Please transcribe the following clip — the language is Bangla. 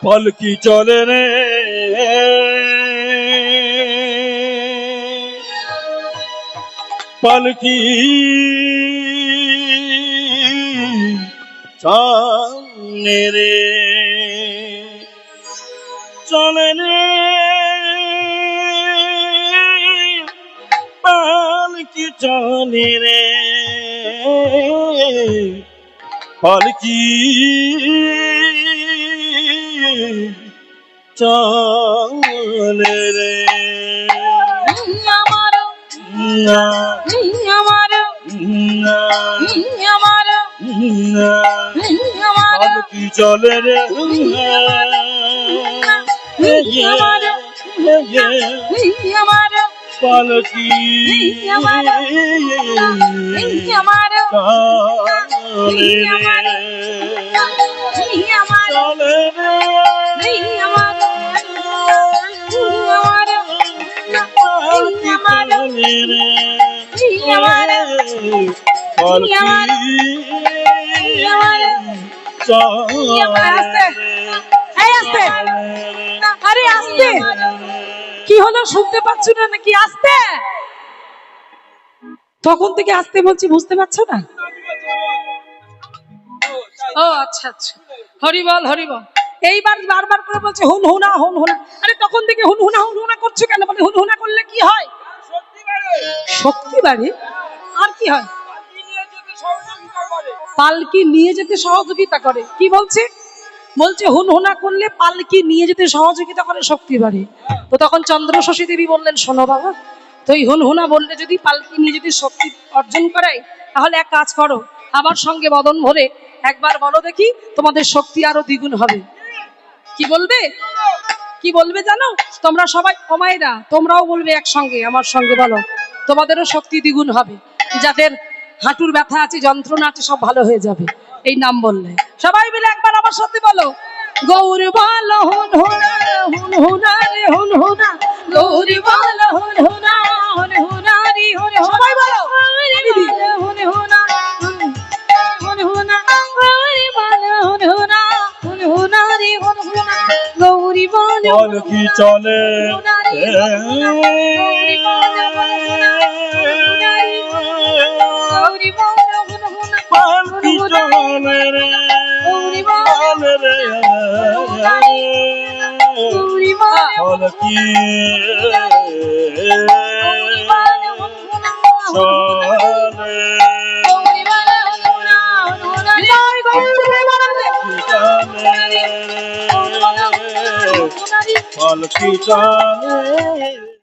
পালকি চলে রে পালকি চলে রে চলে রে পালকি চলে রে পালকি চলে রে পালকি চলে রে পালকি চলে রে আরে আসতে কি হলো শুনতে পাচ্ছ না নাকি আসতে তখন থেকে আসতে বলছি বুঝতে পারছো না ও আচ্ছা আচ্ছা হরিবল হরিবল এইবার বারবার করে বলছে হুন হুনা হুন হুনা আরে তখন থেকে হুন হুনা করছো কেন বলে হুন হুনা করলে কি হয় শক্তি বাড়ে আর কি হয় পালকি নিয়ে যেতে সহযোগিতা করে কি বলছে বলছে হুন হুনা করলে পালকি নিয়ে যেতে সহযোগিতা করে শক্তি বাড়ে তো তখন চন্দ্র শশী দেবী বললেন শোনো বাবা তো এই হুন হুনা বললে যদি পালকি নিয়ে যেতে শক্তি অর্জন করায় তাহলে এক কাজ করো আবার সঙ্গে বদন ভরে একবার বলো দেখি তোমাদের শক্তি আরো দ্বিগুণ হবে কি বলবে কি বলবে জানো তোমরা সবাই কমাইরা তোমরাও বলবে একসঙ্গে আমার সঙ্গে বলো তোমাদেরও শক্তি দ্বিগুণ হবে যাদের হাঁটুর ব্যথা আছে যন্ত্রণা আছে সব ভালো হয়ে যাবে এই নাম বললে সবাই মিলে একবার আমার সাথে বলো গৌর বল হুন হুনা হুন হুনা রে হুন হুনা গৌর বল হুন হুনা হুন হুনা রে হুন সবাই বলো হুন হুনা হুন হুনা গৌরি বল হুন হুনা হুন হুনা রে হুন হুনা গৌরি বল পালকি চলে পালকি চলে রে পালকি চলে পালকি চলে